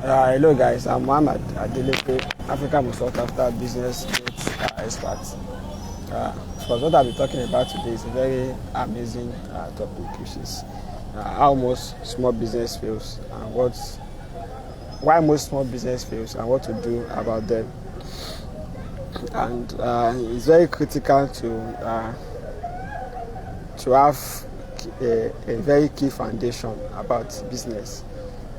Hello guys, I'm Mohammed Adelepe, Africa most sought after business growth expert. Of course, what I'll be talking about today is a very amazing topic, which is how most small business fails and why most small business fails and what to do about them. And it's very critical to have a very key foundation about business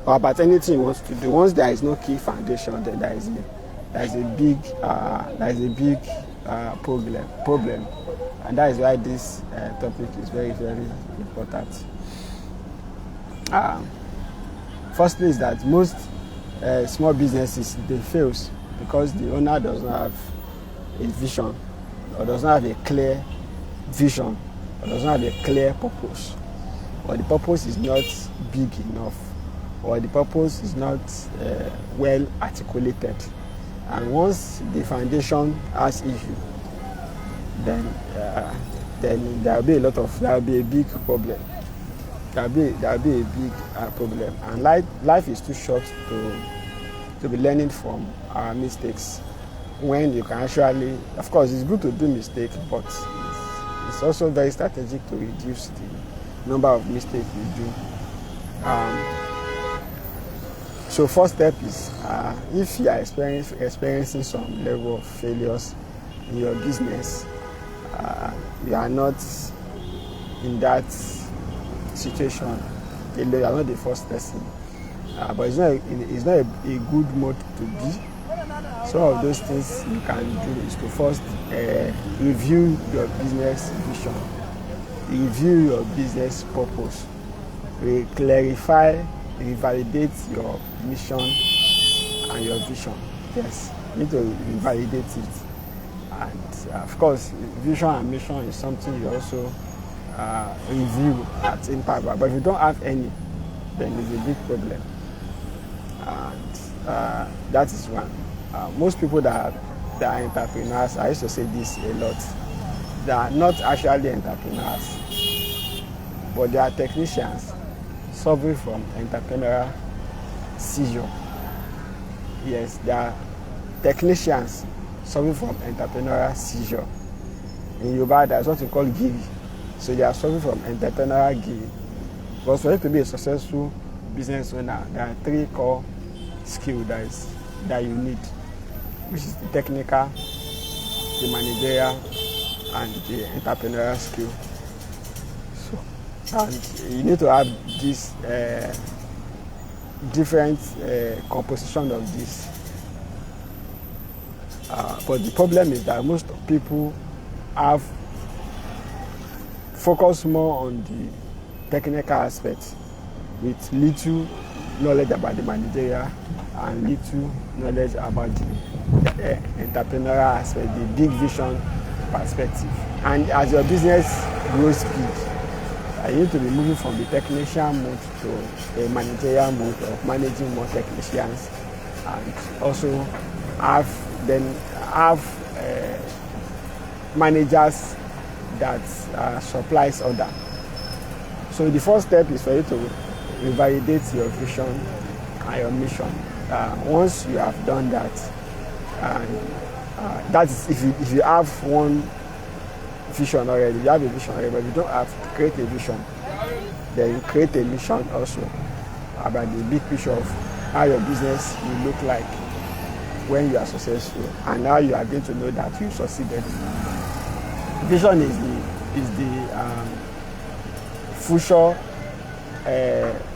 or about anything you want to do. Once there is no key foundation, then there is a big problem, and that is why this topic is very, very important. Firstly, is that most small businesses, they fails because the owner does not have a vision, or does not have a clear vision, or does not have a clear purpose, or the purpose is not big enough, or the purpose is not well articulated. And once the foundation has issue, then there will be a big problem. There will be a big problem. And life is too short to be learning from our mistakes. When you can actually, of course, it's good to do mistakes, but it's also very strategic to reduce the number of mistakes you do. So first step is if you are experiencing some level of failures in your business, you are not in that situation. You are not the first person, but it's not a good mode to be. Some of those things you can do is to first review your business vision, review your business purpose, clarify, revalidate your mission and your vision. Yes, you need to revalidate it. And of course, vision and mission is something you also review at impact. But if you don't have any, then it's a big problem. And that is one. Most people that are entrepreneurs, I used to say this a lot, they are not actually entrepreneurs, but they are technicians suffering from entrepreneurial seizure. Yes, they are technicians suffering from entrepreneurial seizure. In Yoruba, that's what we call giri. So they are suffering from entrepreneurial giri. Because for you to be a successful business owner, there are 3 core skills that you need, which is the technical, the managerial, and the entrepreneurial skill. And you need to have this different composition of this. But the problem is that most people have focused more on the technical aspect with little knowledge about the managerial and little knowledge about the entrepreneurial aspect, the big vision perspective. And as your business grows big, you need to be moving from the technician mode to a managerial mode of managing more technicians, and also have managers that supplies order. So the first step is for you to revalidate your vision and your mission. Once you have done that, that is if you have one vision already, you have a vision already, but you don't have to create a vision, then you create a mission also about the big picture of how your business will look like when you are successful, and how you are going to know that you succeeded. Vision is the future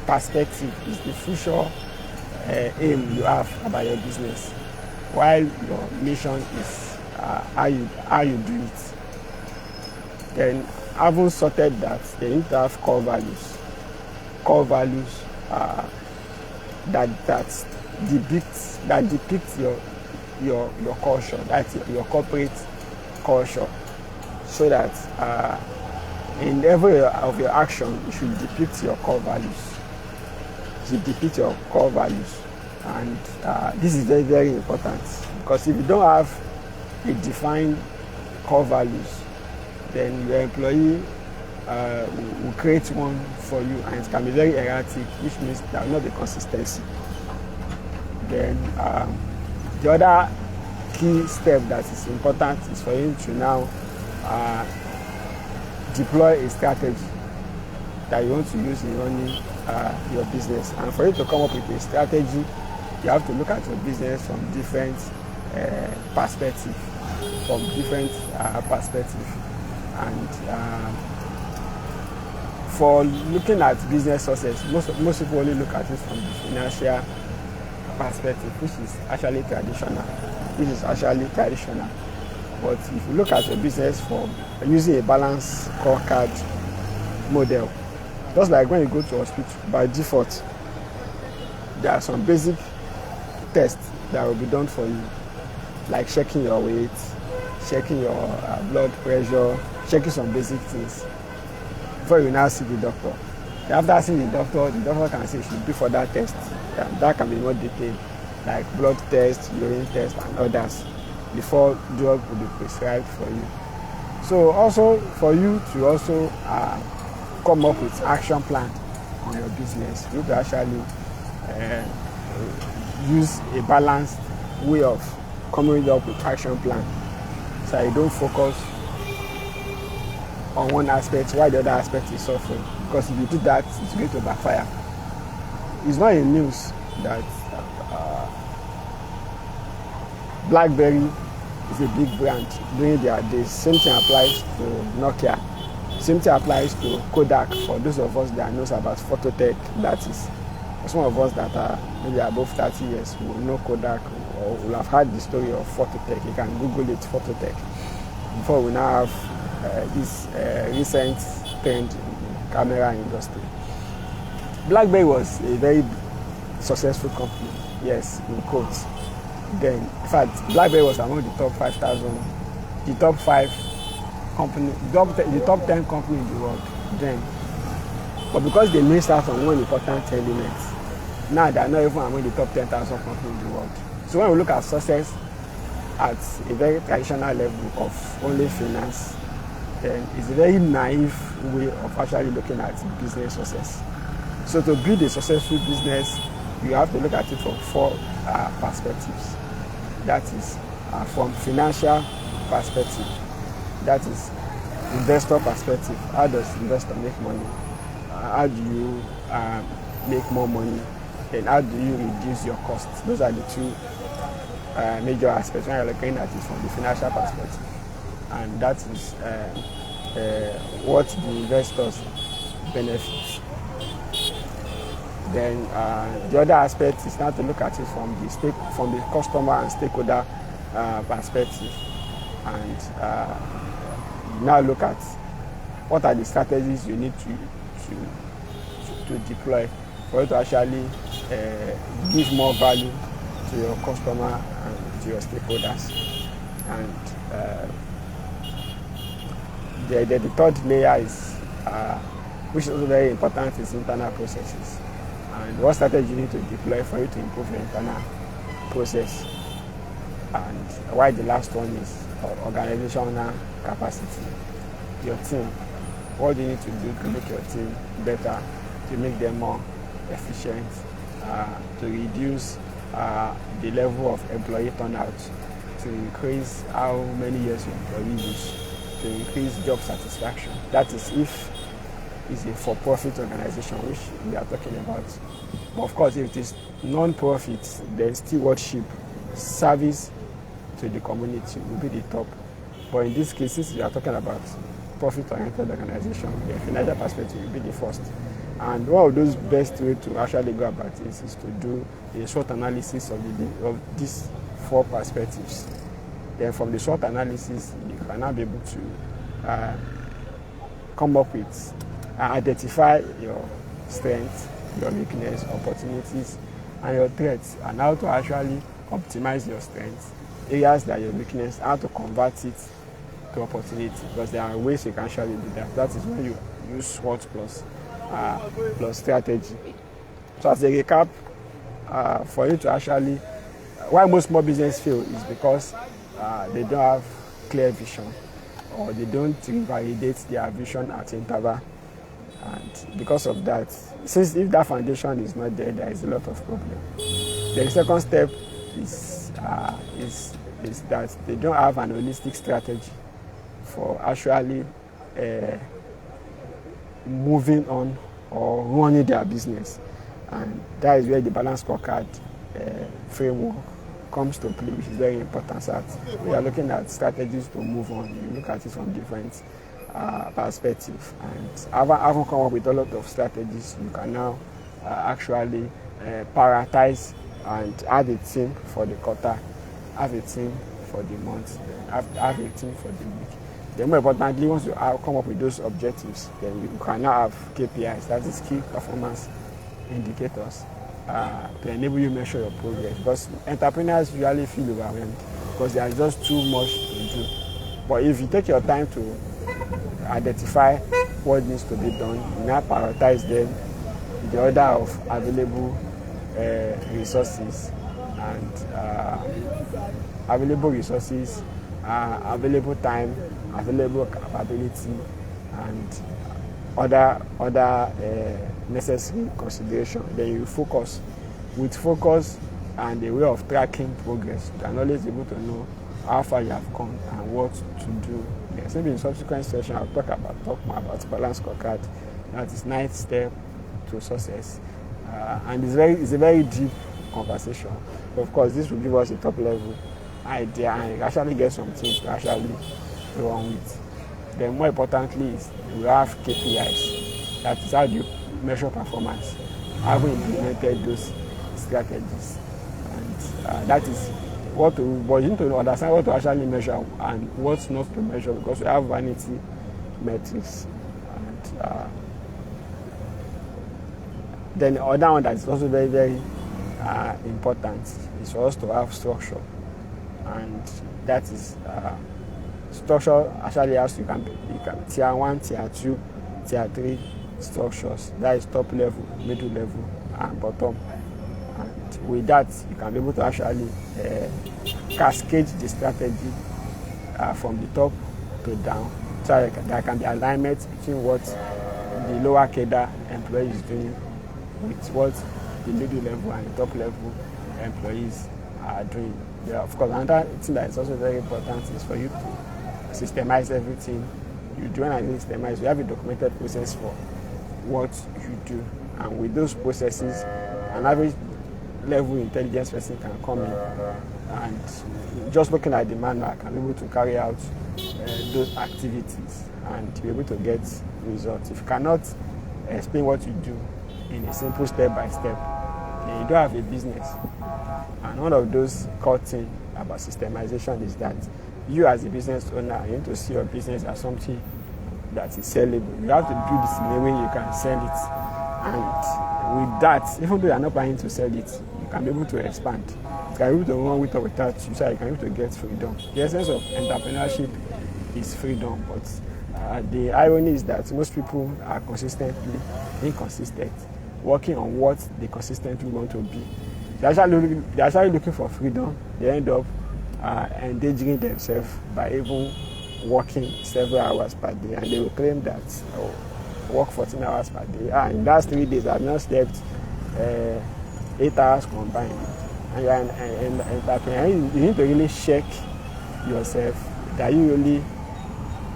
perspective, is the future aim you have about your business, while your mission is how you do it. Then, having sorted that, they need to have core values that depict your culture, that's your corporate culture, so that in every of your action, you should depict your core values. And this is very, very important, because if you don't have a defined core values, then your employee will create one for you, and it can be very erratic, which means there will not be consistency. Then the other key step that is important is for you to now deploy a strategy that you want to use in running your business. And for you to come up with a strategy, you have to look at your business from different perspectives. And for looking at business success, most people only look at it from the financial perspective, which is actually traditional. But if you look at your business from using a balanced scorecard model, just like when you go to hospital, by default, there are some basic tests that will be done for you, like checking your weight, checking your blood pressure, checking some basic things before you now see the doctor. After seeing the doctor can say you should do for that test. That can be more detailed, like blood test, urine test, and others, before drug will be prescribed for you. So also for you to also come up with action plan on your business, you can actually use a balanced way of coming up with action plan, so you don't focus on one aspect while the other aspect is suffering. Because if you do that, it's going to backfire. It's not in news that BlackBerry is a big brand during their days. Same thing applies to Nokia. Same thing applies to Kodak. For those of us that knows about photo tech, that is, for some of us that are maybe above 30 years will know Kodak or will have heard the story of photo tech. You can Google it, photo tech. Before we now have this recent trend in camera industry. BlackBerry was a very successful company, yes, in quotes. Then, in fact, BlackBerry was among the top 5,000, the top 5 company, the top 10 company in the world then. But because they missed out on one important element, now they are not even among the top 10,000 companies in the world. So when we look at success at a very traditional level of only finance, then it's a very naive way of actually looking at business success. So to build a successful business, you have to look at it from 4 perspectives. That is from financial perspective, that is investor perspective. How does investor make money? How do you make more money? And how do you reduce your costs? Those are the 2 major aspects when you're looking at it from the financial perspective. And that is what the investors benefit. Then the other aspect is now to look at it from the customer and stakeholder perspective, and now look at what are the strategies you need to deploy for you to actually give more value to your customer and to your stakeholders. And the third layer is, which is also very important, is internal processes. And what strategy you need to deploy for you to improve your internal process. And why the last one is organizational capacity. Your team. What do you need to do to make your team better, to make them more efficient, to reduce the level of employee turnout, to increase how many years your employee use, to increase job satisfaction. That is if it's a for-profit organization, which we are talking about. But of course, if it is non-profit, then stewardship, service to the community will be the top. But in these cases, we are talking about profit-oriented organization. The financial perspective will be the first. And one of those best ways to actually go about this is to do a SWOT analysis of these 4 perspectives. Then from the SWOT analysis, you can now be able to come up with, identify your strengths, your weakness, opportunities, and your threats, and how to actually optimize your strengths, areas that are your weakness, how to convert it to opportunity, because there are ways you can actually do that. That is when you use SWOT plus strategy. So as a recap, for you to actually, why most small business fail is because they don't have clear vision, or they don't validate their vision at interval. And because of that, since if that foundation is not there, there is a lot of problem. The second step is that they don't have an holistic strategy for actually moving on or running their business, and that is where the balanced scorecard framework comes to play, which is very important. So we are looking at strategies to move on. You look at it from different perspectives, and having come up with a lot of strategies, you can now actually prioritize and have a team for the quarter, have a team for the month, have a team for the week. Then more importantly, once you come up with those objectives, then you can now have KPIs, that is key performance indicators, to enable you to measure your progress. Because entrepreneurs usually feel overwhelmed because there is just too much to do. But if you take your time to identify what needs to be done, you now prioritize them in the order of available resources and available time, available capability, and other necessary consideration. Then you focus. With focus and a way of tracking progress, you can always be able to know how far you have come and what to do. Yes, maybe in subsequent session I'll talk more about balanced scorecard. That is 9th step to success, and it's a very deep conversation. Of course, this will give us a top level idea and actually get some things to actually run with. Then more importantly is we have KPIs. That is how you measure performance. Have we implemented those strategies? And that is what to, but you need to understand what to actually measure and what's not to measure, because we have vanity metrics. And then the other one that is also very, very important is for us to have structure. And that is structure actually has you can tier 1, tier 2, tier 3 structures. That is top level, middle level, and bottom. And with that, you can be able to actually cascade the strategy from the top to down, so there can be alignment between what the lower cadre employee is doing with what the middle level and the top level employees are doing. Yeah, of course, another thing that is also very important is for you to systemize everything you do. And I mean systemize, you have a documented process for what you do, and with those processes, an average level intelligence person can come in and just looking at the manual can be able to carry out those activities and be able to get results. If you cannot explain what you do in a simple step by step, then you don't have a business. And one of those core things about systemization is that you as a business owner, you need to see your business as something that is sellable. You have to do this in a way you can sell it. And with that, even though you are not planning to sell it, you can be able to expand. You can be able to run with or without you, so you can be able to get freedom. The essence of entrepreneurship is freedom, but the irony is that most people are consistently inconsistent, working on what they consistently want to be. They're actually looking for freedom. They end up endangering themselves by even working several hours per day, and they will claim that work 14 hours per day. In the last 3 days, I've not slept 8 hours combined. And you're an entrepreneur. You need to really check yourself that you really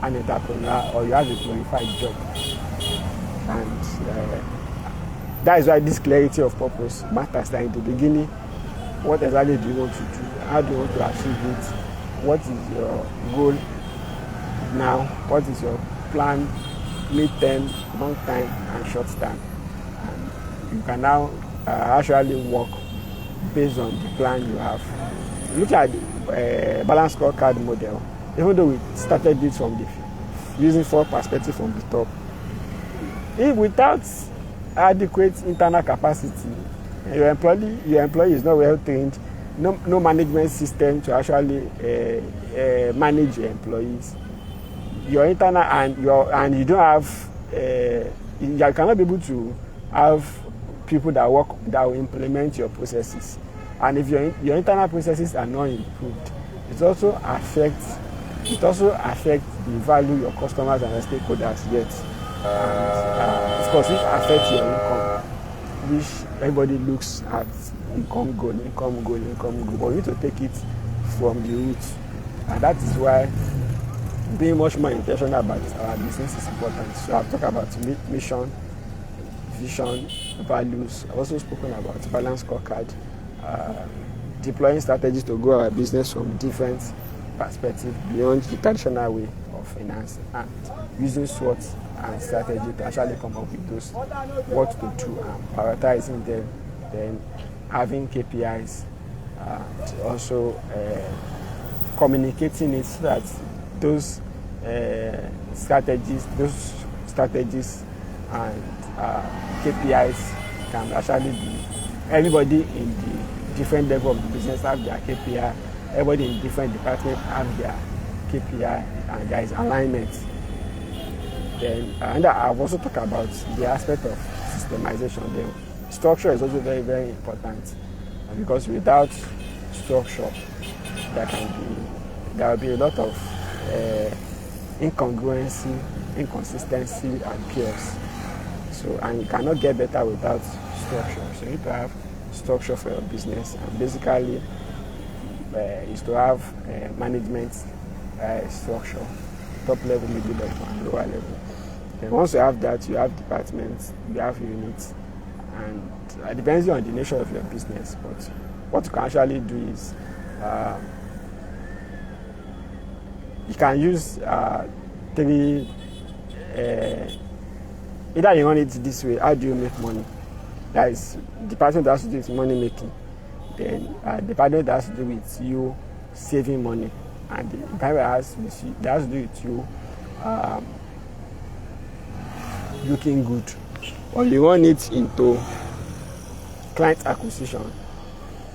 an entrepreneur or you have a glorified job. And that is why this clarity of purpose matters. That in the beginning, what exactly do you want to do? How do you want to achieve it? What is your goal now? What is your plan, mid-term, long-term, and short-term? And you can now actually work based on the plan you have. Look at the balanced scorecard model. Even though we started it from using 4 perspectives from the top, if without adequate internal capacity, your employee is not well trained, no management system to actually manage your employees. Your internal and you don't have you cannot be able to have people that will implement your processes. And if your internal processes are not improved, it also affects the value your customers and your stakeholders get. Of course, it affects your income. which everybody looks at income goal, but we need to take it from the roots. And that is why being much more intentional about our business is important. So I've talked about mission, vision, values. I've also spoken about balance scorecard, deploying strategies to grow our business from different perspectives beyond the traditional way of finance, and using SWOT and strategy to actually come up with those what to do and prioritizing them, then having KPIs, and also communicating it so that those strategies and KPIs can actually be everybody in the different level of the business have their KPI, everybody in different departments have their KPI, and there is alignment. Then and I've also talked about the aspect of systemization. The structure is also very, very important, because without structure there will be a lot of incongruency, inconsistency, and chaos. So, and you cannot get better without structure. So you need to have structure for your business, and basically is to have management structure, top level, middle level, and lower level. Then once you have that, you have departments, you have units, and depending on the nature of your business. But what you can actually do is you can use three. Either you run it this way, how do you make money? That is, department that has to do with money making. Then department that has to do with you saving money, and the department that has to do with you looking good. Or you run it into client acquisition,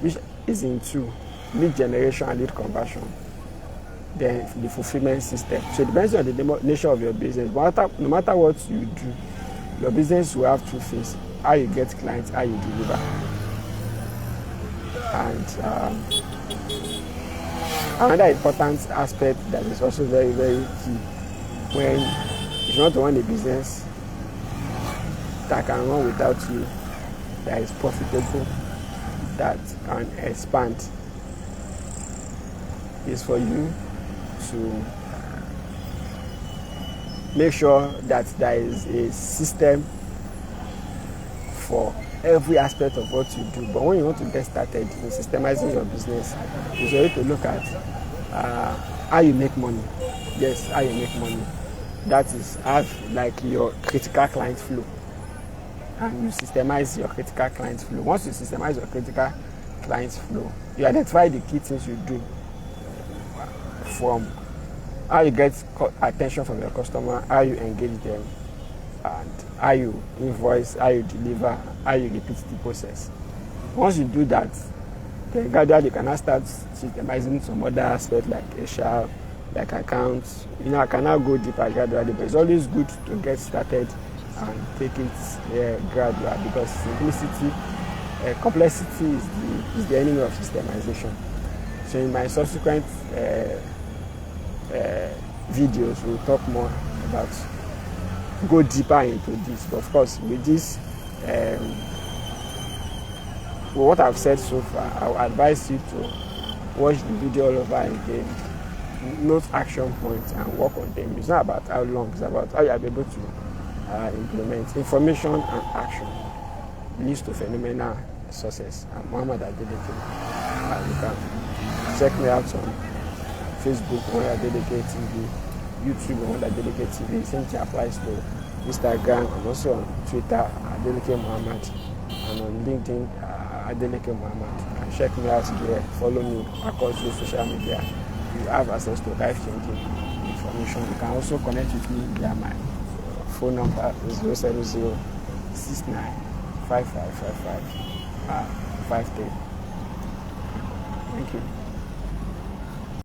which is into lead generation and lead conversion. Then the fulfillment system. So it depends on the nature of your business. No matter what you do, your business will have two things: how you get clients, how you deliver. And another important aspect that is also very, very key when you want to run a business that can run without you, that is profitable, that can expand, is for you to make sure that there is a system for every aspect of what you do. But when you want to get started in systemizing your business, you need to look at how you make money. Yes, how you make money. That is, have like your critical client flow, and you systemize your critical client flow. Once you systemize your critical client flow, you identify the key things you do, from how you get attention from your customer, how you engage them, and how you invoice, how you deliver, how you repeat the process. Once you do that, then gradually you can now start systemizing some other aspects like HR, like accounts. I can now go deeper gradually, but it's always good to get started and take it gradual, because simplicity, complexity is the enemy of systemization. So in my subsequent videos, we'll talk more about, go deeper into this. But of course, with this, what I've said so far, I would advise you to watch the video all over again, note action points, and work on them. It's not about how long, it's about how you'll be able to implement. Information and action leads to phenomenal success. I'm Muhammad Adeleke. You can check me out on Facebook, Muhammad Adeleke TV, YouTube, Muhammad Adeleke TV. Same thing applies to Instagram, and also on Twitter, Adeleke Muhammad, and on LinkedIn, Adeleke Muhammad. You can check me out there, follow me across your social media. You have access to life-changing information. You can also connect with me via my phone number, 070 69 5555 53. Thank you.